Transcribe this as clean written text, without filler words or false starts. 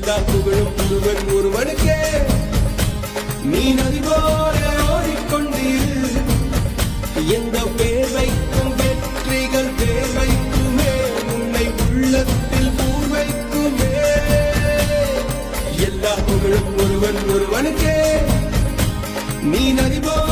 எல்லா புகழும் ஒருவன் ஒருவனுக்கே. நீ நதி போல ஓடிக்கொண்டிரு, எந்த பேர் வைக்கும் வெற்றிகள் பேர் வைக்குமே, உன்னை உள்ளத்தில் பூர் வைக்குமே. எல்லா புகழும் ஒருவன் ஒருவனுக்கே. நீ நதி போல